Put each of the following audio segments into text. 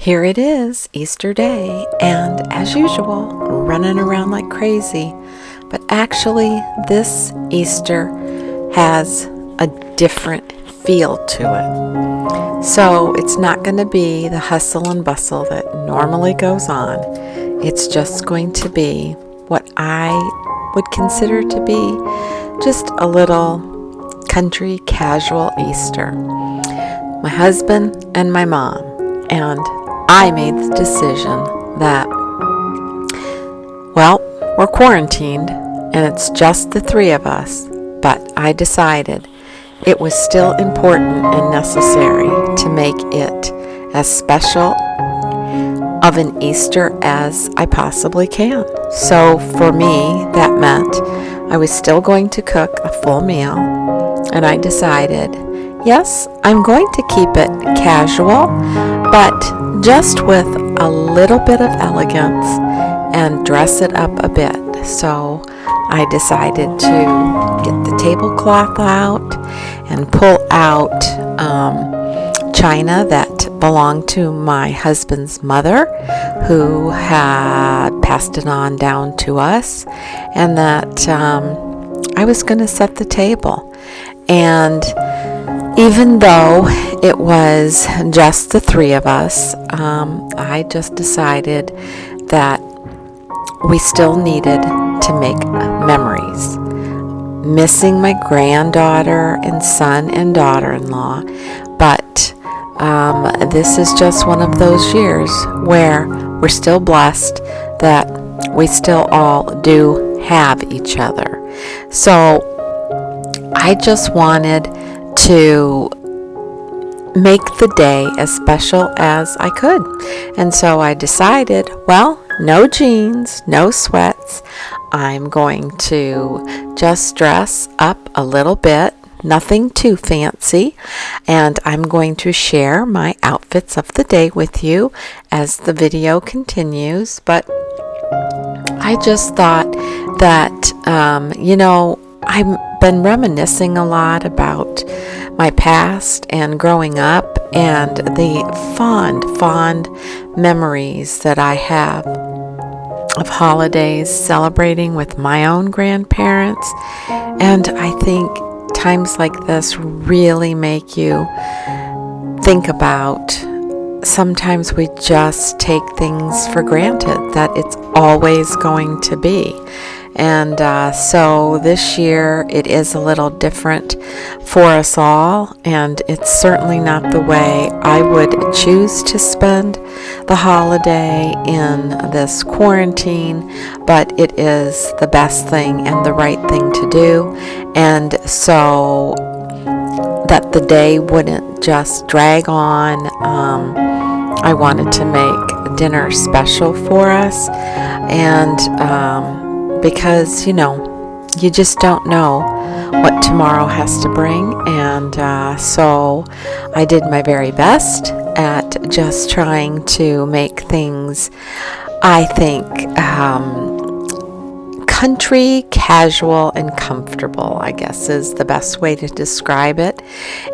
Here it is, Easter Day, and as usual, running around like crazy. But actually, this Easter has a different feel to it. So it's not going to be the hustle and bustle that normally goes on. It's just going to be what I would consider to be just a little country casual Easter. My husband and my mom and I made the decision that, well, we're quarantined and it's just the three of us, but I decided it was still important and necessary to make it as special of an Easter as I possibly can. So for me, that meant I was still going to cook a full meal, and I decided, yes, I'm going to keep it casual, but just with a little bit of elegance and dress it up a bit. So I decided to get the tablecloth out and pull out china that belonged to my husband's mother, who had passed it on down to us, and that I was going to set the table. And even though it was just the three of us, I just decided that we still needed to make memories. Missing my granddaughter and son and daughter-in-law, but this is just one of those years where we're still blessed that we still all do have each other. So I just wanted to make the day as special as I could. And so I decided, well, no jeans, no sweats. I'm going to just dress up a little bit, nothing too fancy, and I'm going to share my outfits of the day with you as the video continues. But I just thought that, I've been reminiscing a lot about my past and growing up and the fond memories that I have of holidays celebrating with my own grandparents. And I think times like this really make you think about, sometimes we just take things for granted that it's always going to be. And so this year it is a little different for us all, and it's certainly not the way I would choose to spend the holiday in this quarantine, but it is the best thing and the right thing to do. And so that the day wouldn't just drag on, I wanted to make dinner special for us, and because, you just don't know what tomorrow has to bring. And so I did my very best at just trying to make things, I think, country, casual, and comfortable, I guess is the best way to describe it.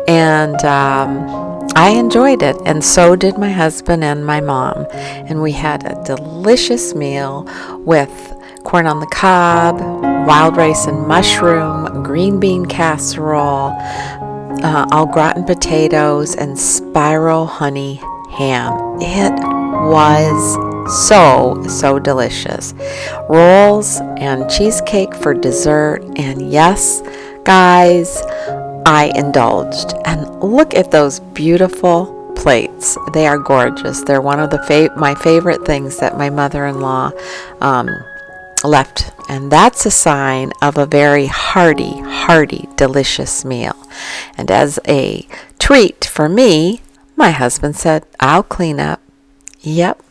And I enjoyed it, and so did my husband and my mom. And we had a delicious meal with corn on the cob, wild rice and mushroom, green bean casserole, au gratin potatoes, and spiral honey ham. It was so delicious. Rolls and cheesecake for dessert, and yes, guys, I indulged. And look at those beautiful plates. They are gorgeous. They're one of my favorite things that my mother-in-law left, and that's a sign of a very hearty, delicious meal. And as a treat for me, my husband said, I'll clean up. Yep,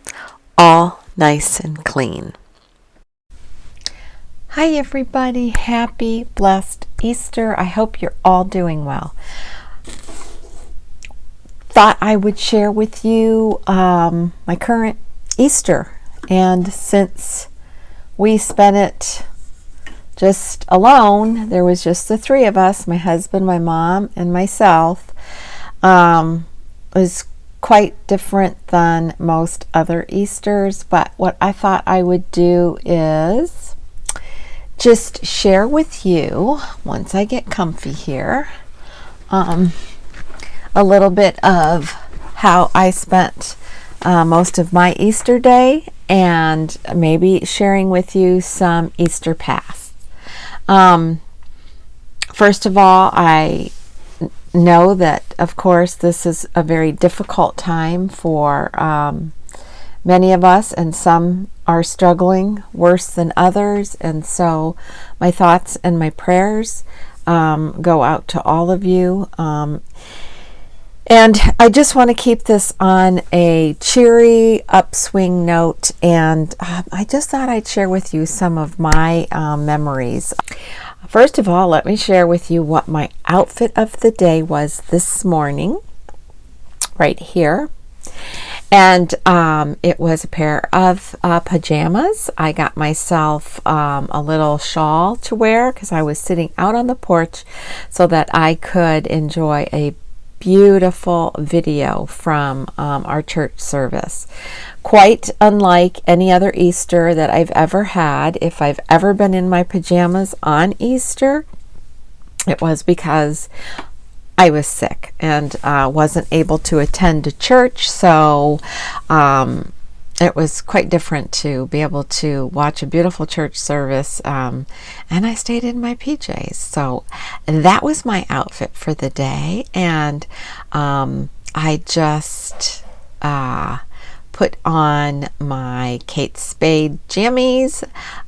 all nice and clean. Hi everybody, happy, blessed Easter. I hope you're all doing well. Thought I would share with you my current Easter, and since we spent it just alone, there was just the three of us, my husband, my mom, and myself. It was quite different than most other Easters, but what I thought I would do is just share with you, once I get comfy here, a little bit of how I spent most of my Easter day, and maybe sharing with you some Easter pasts. First of all, I know that, of course, this is a very difficult time for many of us, and some are struggling worse than others, and so my thoughts and my prayers go out to all of you. And I just want to keep this on a cheery, upswing note, and I just thought I'd share with you some of my memories. First of all, let me share with you what my outfit of the day was this morning, right here. And it was a pair of pajamas. I got myself a little shawl to wear because I was sitting out on the porch so that I could enjoy a beautiful video from our church service. Quite unlike any other Easter that I've ever had. If I've ever been in my pajamas on Easter, it was because I was sick and wasn't able to attend a church, so it was quite different to be able to watch a beautiful church service, and I stayed in my PJs. So that was my outfit for the day, and I just put on my Kate Spade jammies,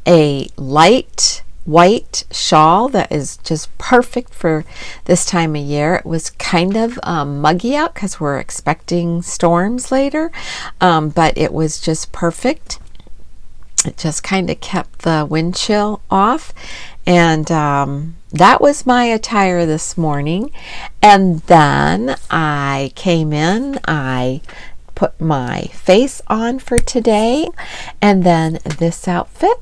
a light white shawl that is just perfect for this time of year. It was kind of muggy out because we're expecting storms later, but it was just perfect. It just kind of kept the wind chill off, and that was my attire this morning. And then I came in, I put my face on for today, and then this outfit.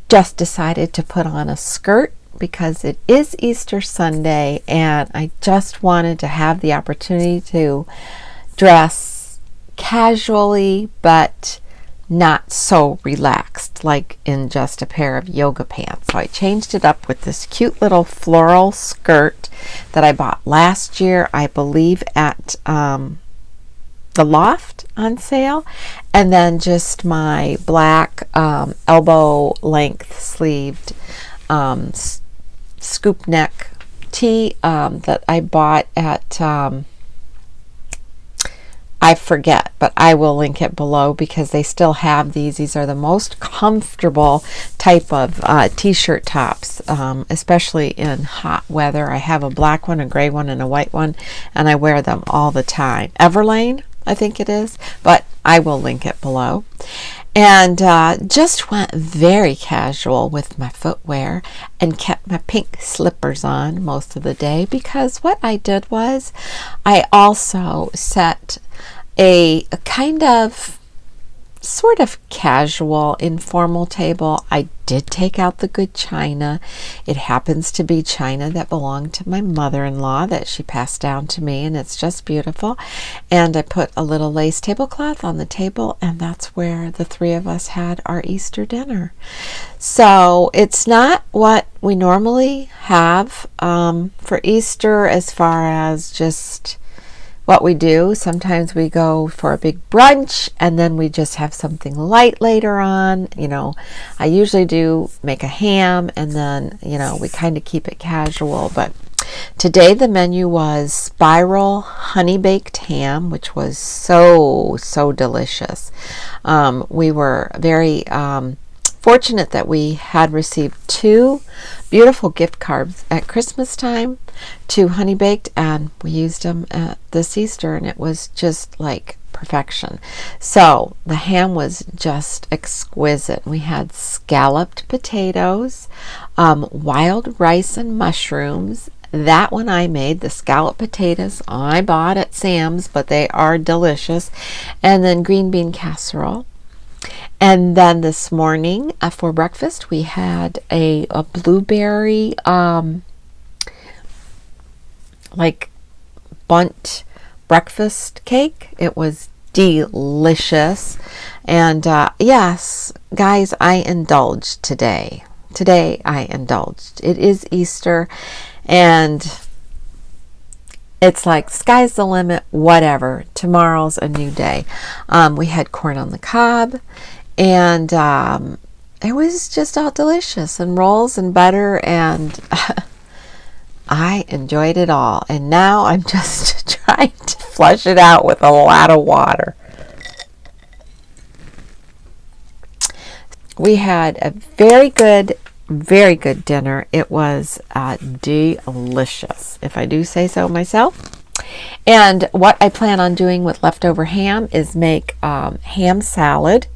Just decided to put on a skirt because it is Easter Sunday, and I just wanted to have the opportunity to dress casually but not so relaxed, like in just a pair of yoga pants. So I changed it up with this cute little floral skirt that I bought last year, I believe, at the Loft on sale, and then just my black elbow length sleeved scoop neck tee that I bought at I forget, but I will link it below because they still have these. These are the most comfortable type of t-shirt tops, especially in hot weather. I have a black one, a gray one, and a white one, and I wear them all the time. Everlane, I think it is, but I will link it below. And just went very casual with my footwear and kept my pink slippers on most of the day, because what I did was I also set a kind of sort of casual, informal table. I did take out the good china. It happens to be china that belonged to my mother-in-law that she passed down to me, and it's just beautiful. And I put a little lace tablecloth on the table, and that's where the three of us had our Easter dinner. So it's not what we normally have for Easter as far as just what we do. Sometimes we go for a big brunch and then we just have something light later on. You know, I usually do make a ham, and then, you know, we kind of keep it casual. But today the menu was spiral honey baked ham, which was so delicious. We were very fortunate that we had received 2 beautiful gift cards at Christmas time to Honey Baked, and we used them at this Easter, and it was just like perfection. So the ham was just exquisite. We had scalloped potatoes, wild rice and mushrooms. That one I made. The scalloped potatoes I bought at Sam's, but they are delicious. And then green bean casserole. And then this morning for breakfast we had a blueberry like bundt breakfast cake. It was delicious. And yes, guys, I indulged today. Today I indulged. It is Easter, and it's like sky's the limit, whatever. Tomorrow's a new day. We had corn on the cob, and it was just all delicious, and rolls and butter, and I enjoyed it all. And now I'm just trying to flush it out with a lot of water. We had a very good dinner. It was delicious, if I do say so myself. And what I plan on doing with leftover ham is make ham salad,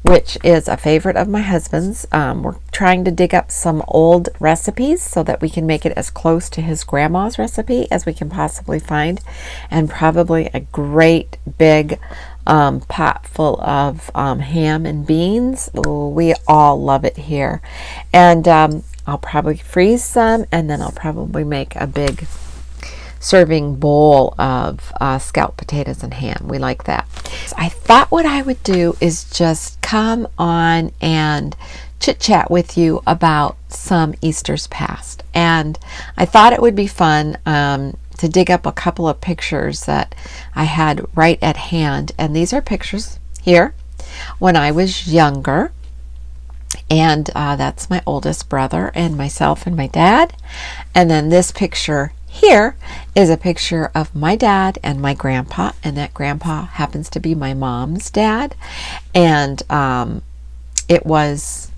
which is a favorite of my husband's. We're trying to dig up some old recipes so that we can make it as close to his grandma's recipe as we can possibly find, and probably a great big pot full of ham and beans. Ooh, we all love it here. And I'll probably freeze some, and then I'll probably make a big serving bowl of scalloped potatoes and ham. We like that. So I thought what I would do is just come on and chit chat with you about some Easters past. And I thought it would be fun to dig up a couple of pictures that I had right at hand. And these are pictures here when I was younger. And that's my oldest brother and myself and my dad. And then this picture here is a picture of my dad and my grandpa, and that grandpa happens to be my mom's dad. And it was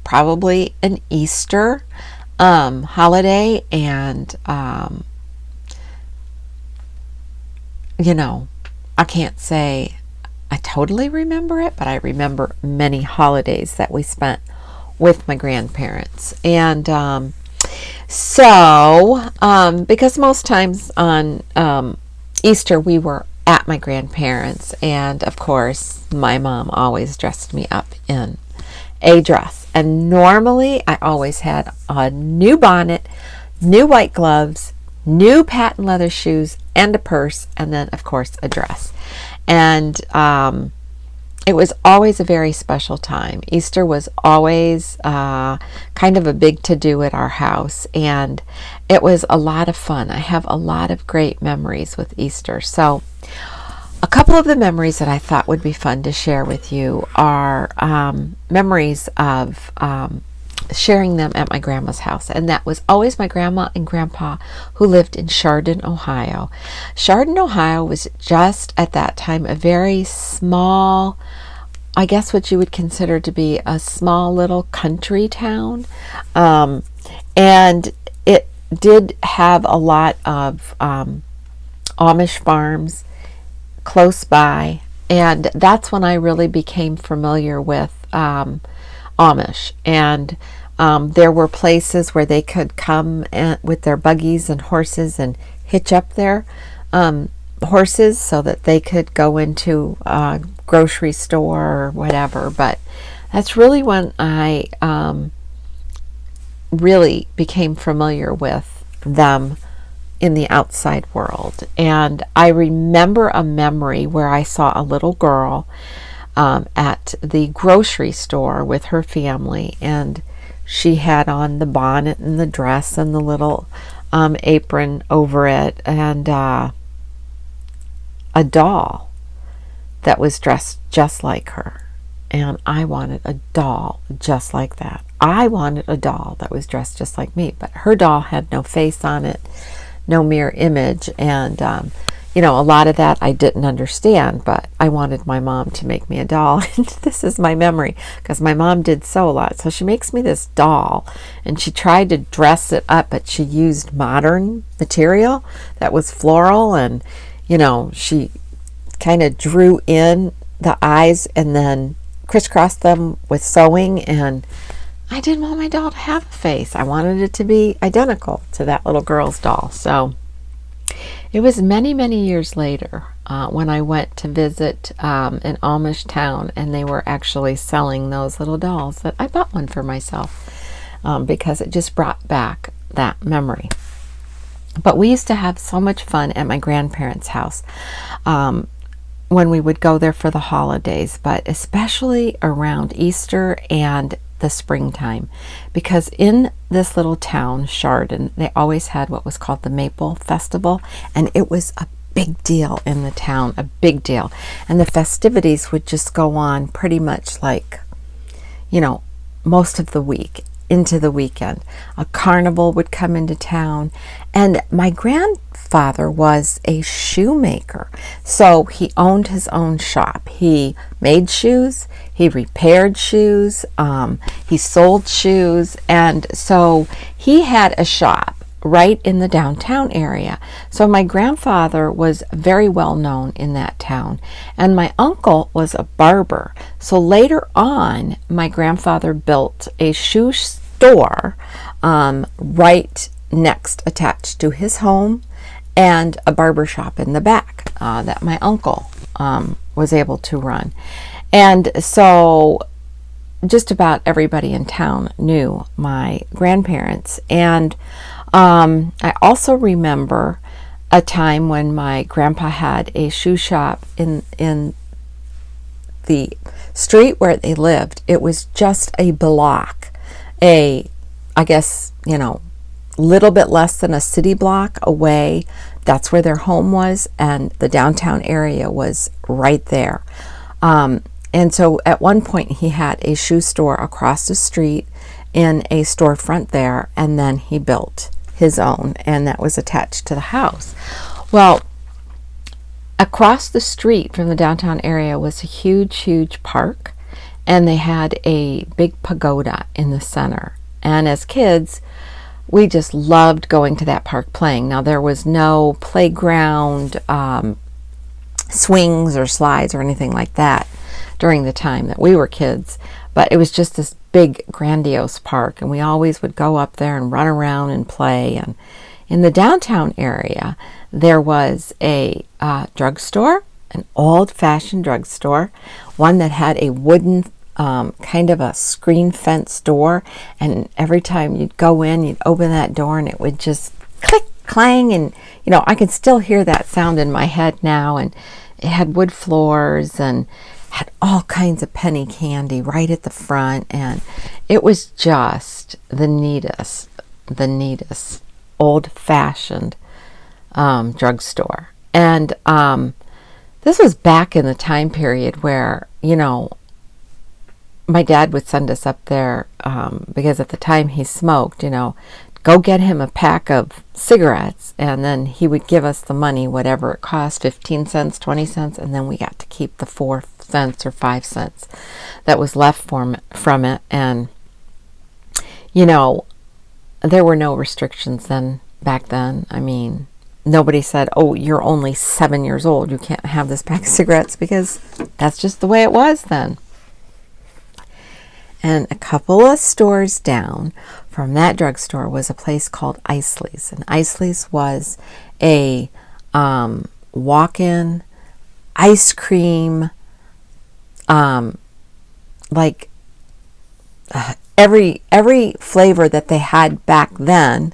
probably an Easter holiday, and you know, I can't say I totally remember it, but I remember many holidays that we spent with my grandparents. And because most times on Easter we were at my grandparents', and of course my mom always dressed me up in a dress. And normally I always had a new bonnet, new white gloves, new patent leather shoes, and a purse, and then of course a dress. And it was always a very special time. Easter was always kind of a big to-do at our house, and it was a lot of fun. I have a lot of great memories with Easter. So a couple of the memories that I thought would be fun to share with you are memories of sharing them at my grandma's house. And that was always my grandma and grandpa, who lived in Chardon, Ohio. Chardon, Ohio was just at that time a very small, I guess what you would consider to be a small little country town. And it did have a lot of Amish farms close by. And that's when I really became familiar with Amish. And there were places where they could come with their buggies and horses and hitch up their horses so that they could go into a grocery store or whatever. But that's really when I really became familiar with them in the outside world. And I remember a memory where I saw a little girl at the grocery store with her family, and she had on the bonnet and the dress and the little apron over it, and a doll that was dressed just like her. And I wanted a doll just like that. I wanted a doll that was dressed just like me, but her doll had no face on it, no mirror image, and you know, a lot of that I didn't understand, but I wanted my mom to make me a doll. And this is my memory, because my mom did sew a lot. So she makes me this doll, and she tried to dress it up, but she used modern material that was floral, and, you know, she kind of drew in the eyes and then crisscrossed them with sewing. And I didn't want my doll to have a face. I wanted it to be identical to that little girl's doll. So it was many, many years later when I went to visit an Amish town, and they were actually selling those little dolls, that I bought one for myself because it just brought back that memory. But we used to have so much fun at my grandparents' house when we would go there for the holidays, but especially around Easter and the springtime, because in this little town, Chardon, they always had what was called the Maple Festival, and it was a big deal in the town, a big deal. And the festivities would just go on pretty much like, most of the week into the weekend. A carnival would come into town, and my grandfather was a shoemaker, so he owned his own shop. He made shoes, he repaired shoes, he sold shoes, and so he had a shop right in the downtown area. So my grandfather was very well known in that town, and my uncle was a barber. So later on, my grandfather built a shoe store right next, attached to his home, and a barber shop in the back that my uncle was able to run. And so just about everybody in town knew my grandparents. And I also remember a time when my grandpa had a shoe shop in the street where they lived. It was just a block, I guess, little bit less than a city block away. That's where their home was, and the downtown area was right there. And so at one point he had a shoe store across the street in a storefront there, and then he built his own, and that was attached to the house. Well, across the street from the downtown area was a huge park, and they had a big pagoda in the center. And as kids, we just loved going to that park playing. Now, there was no playground, swings or slides or anything like that during the time that we were kids, but it was just this big grandiose park, and we always would go up there and run around and play. And in the downtown area there was a drugstore, an old-fashioned drugstore, one that had a wooden kind of a screen fence door, and every time you'd go in, you'd open that door and it would just click, clang, and I can still hear that sound in my head now. And it had wood floors and had all kinds of penny candy right at the front, and it was just the neatest old-fashioned drugstore. And this was back in the time period where my dad would send us up there because at the time he smoked, go get him a pack of cigarettes, and then he would give us the money, whatever it cost, 15 cents, 20 cents, and then we got to keep the 4 cents or 5 cents that was left from it. And there were no restrictions back then. I mean, nobody said, oh, you're only 7 years old, you can't have this pack of cigarettes, because that's just the way it was then. And a couple of stores down from that drugstore was a place called Isley's. And Isley's was a walk-in ice cream, every flavor that they had back then,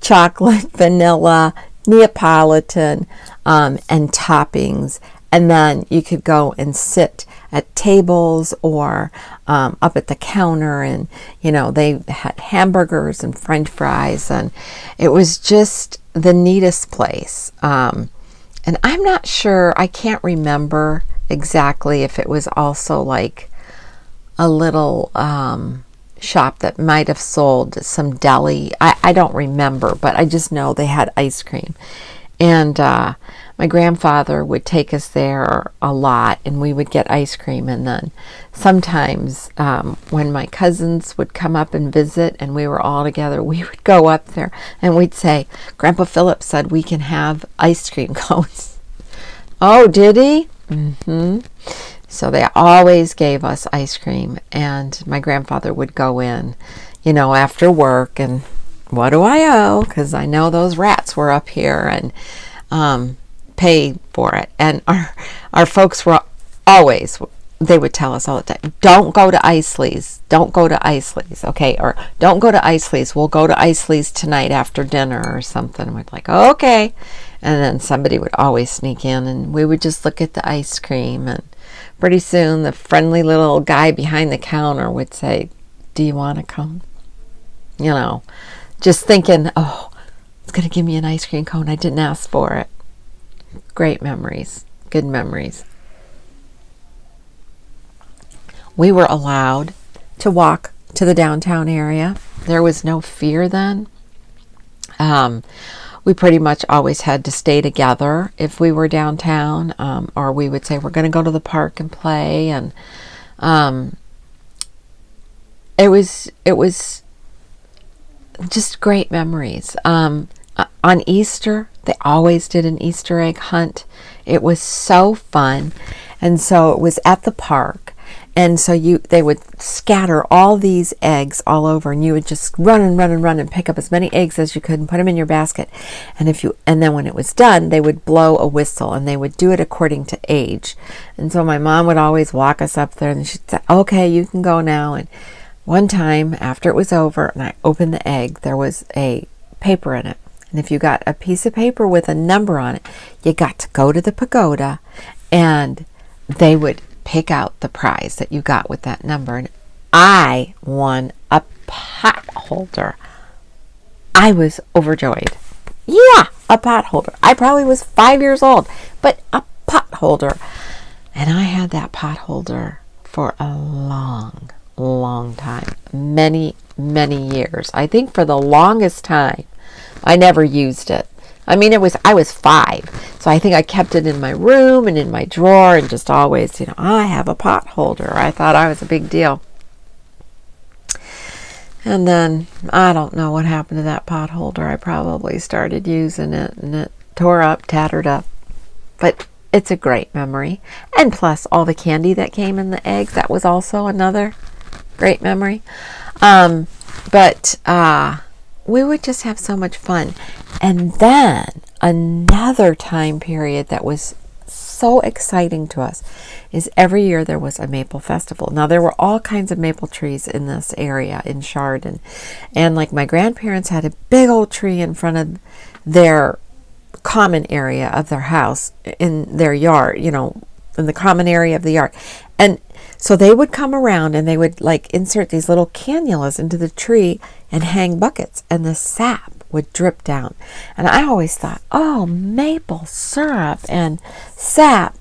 chocolate, vanilla, Neapolitan, and toppings. And then you could go and sit at tables or up at the counter, and they had hamburgers and French fries, and it was just the neatest place. And I'm not sure, I can't remember exactly if it was also like a little shop that might have sold some deli. I don't remember, but I just know they had ice cream. And my grandfather would take us there a lot, and we would get ice cream. And then sometimes when my cousins would come up and visit and we were all together, we would go up there and we'd say, Grandpa Philip said we can have ice cream cones. Oh, did he? Mm-hmm. So they always gave us ice cream, and my grandfather would go in, after work, and what do I owe? Because I know those rats were up here, and pay for it. And our folks were always they would tell us all the time, don't go to Isley's, don't go to Isley's, okay, or don't go to Isley's, we'll go to Isley's tonight after dinner or something. And we'd like, okay. And then somebody would always sneak in, and we would just look at the ice cream, and pretty soon the friendly little guy behind the counter would say, do you want a cone? You know, just thinking, oh, it's going to give me an ice cream cone. I didn't ask for it. Great memories. Good memories. We were allowed to walk to the downtown area. There was no fear then. We pretty much always had to stay together if we were downtown, or we would say we're going to go to the park and play. And it was just great memories. On Easter, they always did an Easter egg hunt. It was so fun. And so it was at the park. And so they would scatter all these eggs all over, and you would just run and pick up as many eggs as you could and put them in your basket. And then when it was done, they would blow a whistle, and they would do it according to age. And so my mom would always walk us up there, and she'd say, okay, you can go now. And one time after it was over and I opened the egg, there was a paper in it. And if you got a piece of paper with a number on it, you got to go to the pagoda, and they would pick out the prize that you got with that number. And I won a pot holder. I was overjoyed. Yeah, a pot holder. I probably was 5 years old, but a pot holder. And I had that pot holder for a long time. Many years. I think for the longest time, I never used it. I mean, I was 5, so I think I kept it in my room and in my drawer, and just always, I have a pot holder. I thought I was a big deal. And then, I don't know what happened to that pot holder. I probably started using it, and it tattered up. But it's a great memory. And plus, all the candy that came in the eggs, that was also another great memory. We would just have so much fun. And then another time period that was so exciting to us is every year there was a maple festival. Now, there were all kinds of maple trees in this area in Chardon. And like my grandparents had a big old tree in front of their common area of their house, in their yard, in the common area of the yard. And so they would come around and they would insert these little cannulas into the tree and hang buckets, and the sap would drip down. And I always thought, oh, maple syrup and sap,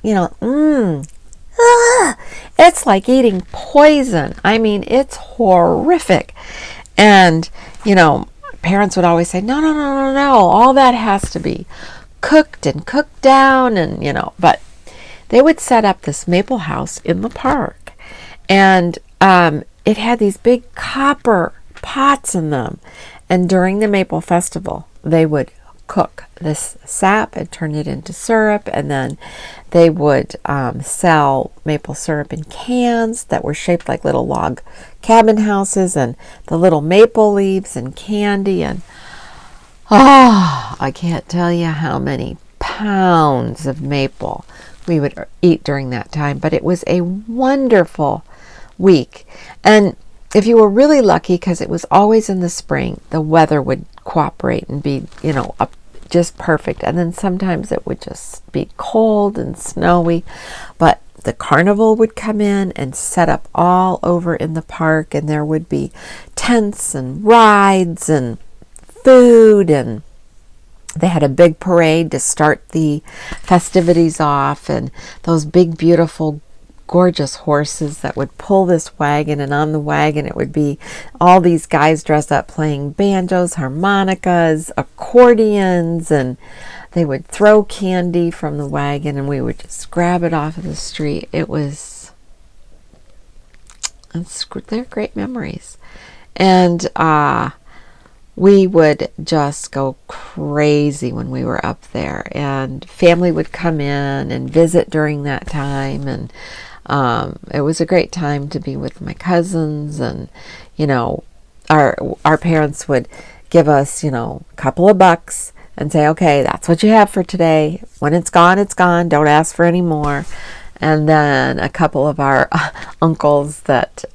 it's like eating poison. I mean, it's horrific. And, parents would always say, no, all that has to be cooked and cooked down, and, but they would set up this maple house in the park, and it had these big copper pots in them. And during the Maple Festival, they would cook this sap and turn it into syrup, and then they would sell maple syrup in cans that were shaped like little log cabin houses, and the little maple leaves and candy. And I can't tell you how many pounds of maple we would eat during that time. But it was a wonderful week. And if you were really lucky, because it was always in the spring, the weather would cooperate and be, just perfect. And then sometimes it would just be cold and snowy. But the carnival would come in and set up all over in the park, and there would be tents and rides and food, and they had a big parade to start the festivities off, and those big, beautiful, gorgeous horses that would pull this wagon, and on the wagon it would be all these guys dressed up playing banjos, harmonicas, accordions, and they would throw candy from the wagon, and we would just grab it off of the street. They're great memories. And we would just go crazy when we were up there, and family would come in and visit during that time, and it was a great time to be with my cousins. And our parents would give us a couple of bucks and say, okay, that's what you have for today. When it's gone, don't ask for any more. And then a couple of our uncles that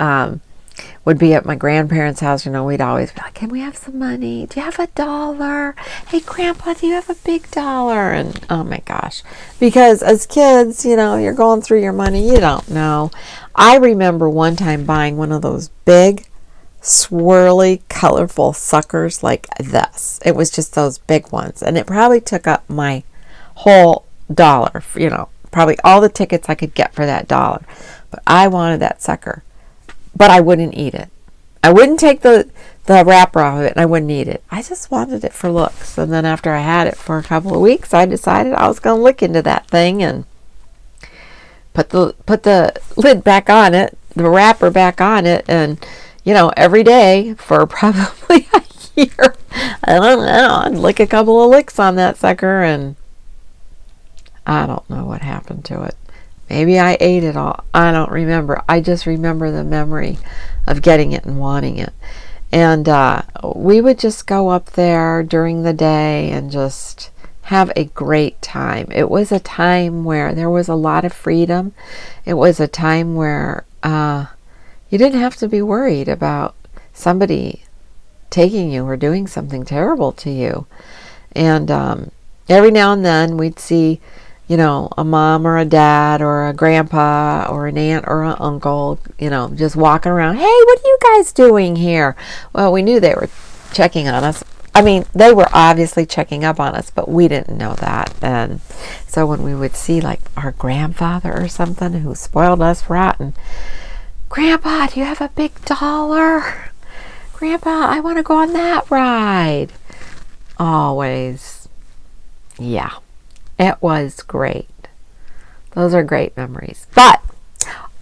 would be at my grandparents' house, we'd always be like, can we have some money? Do you have $1? Hey, Grandpa, do you have a big dollar? And oh my gosh, because as kids, you're going through your money, you don't know. I remember one time buying one of those big, swirly, colorful suckers like this. It was just those big ones. And it probably took up my whole dollar, probably all the tickets I could get for that dollar. But I wanted that sucker. But I wouldn't eat it. I wouldn't take the wrapper off of it, and I wouldn't eat it. I just wanted it for looks. And then after I had it for a couple of weeks, I decided I was going to look into that thing and put the lid back on it, the wrapper back on it, and every day for probably a year, I don't know, I'd lick a couple of licks on that sucker, and I don't know what happened to it. Maybe I ate it all. I don't remember. I just remember the memory of getting it and wanting it. And we would just go up there during the day and just have a great time. It was a time where there was a lot of freedom. It was a time where you didn't have to be worried about somebody taking you or doing something terrible to you. And every now and then we'd see a mom or a dad or a grandpa or an aunt or an uncle, just walking around. Hey, what are you guys doing here? Well, we knew they were checking on us. I mean, they were obviously checking up on us, but we didn't know that. And so when we would see like our grandfather or something who spoiled us rotten, Grandpa, do you have a big dollar? Grandpa, I want to go on that ride. Always. Yeah. It was great. Those are great memories. But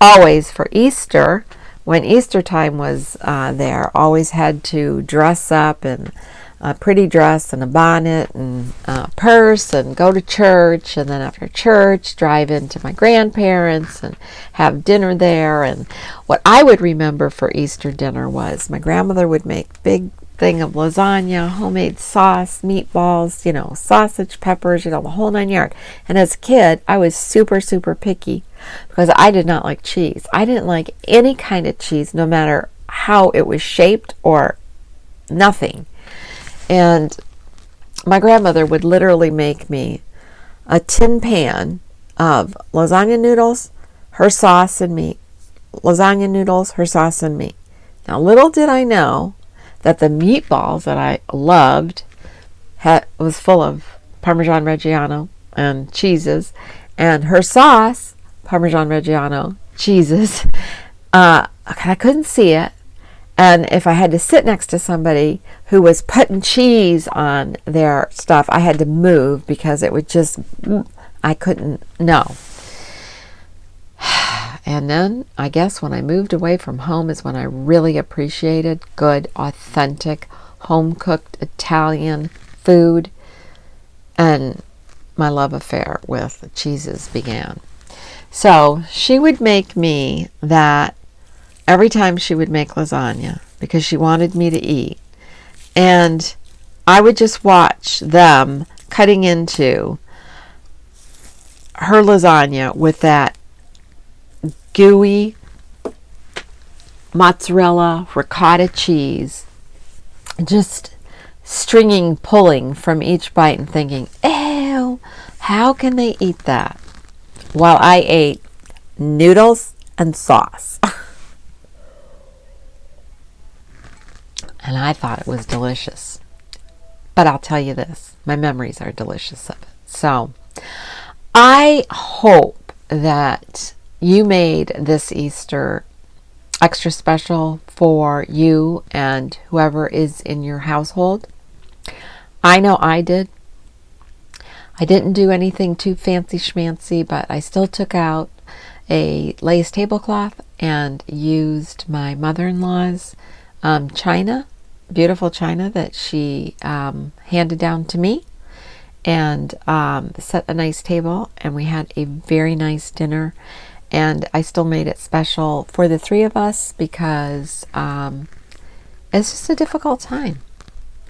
always for Easter, when Easter time was there, always had to dress up in a pretty dress and a bonnet and a purse and go to church. And then after church, drive into my grandparents and have dinner there. And what I would remember for Easter dinner was my grandmother would make big thing of lasagna, homemade sauce, meatballs, sausage, peppers, the whole 9 yards. And as a kid, I was super, super picky because I did not like cheese. I didn't like any kind of cheese, no matter how it was shaped or nothing. And my grandmother would literally make me a tin pan of lasagna noodles, her sauce, and meat. Lasagna noodles, her sauce, and meat. Now, little did I know that the meatballs that I loved was full of Parmesan Reggiano and cheeses, and her sauce, Parmesan Reggiano, cheeses. I couldn't see it, and if I had to sit next to somebody who was putting cheese on their stuff, I had to move because it would just, I couldn't, no. And then I guess when I moved away from home is when I really appreciated good, authentic, home-cooked Italian food. And my love affair with cheeses began. So she would make me that every time she would make lasagna because she wanted me to eat. And I would just watch them cutting into her lasagna with that gooey mozzarella ricotta cheese, just pulling from each bite and thinking, ew, how can they eat that? While I ate noodles and sauce. And I thought it was delicious. But I'll tell you this, my memories are delicious of it. So I hope that you made this Easter extra special for you and whoever is in your household. I know I did. I didn't do anything too fancy schmancy, but I still took out a lace tablecloth and used my mother-in-law's china, beautiful china that she handed down to me, and set a nice table, and we had a very nice dinner. And I still made it special for the three of us because it's just a difficult time.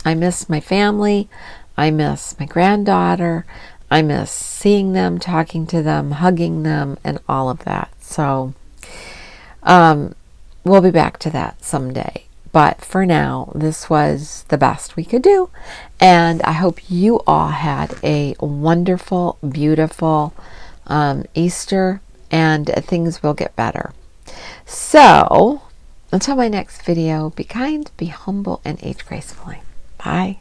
I miss my family. I miss my granddaughter. I miss seeing them, talking to them, hugging them, and all of that. So we'll be back to that someday. But for now, this was the best we could do. And I hope you all had a wonderful, beautiful Easter, and things will get better. So until my next video, be kind, be humble, and age gracefully. Bye.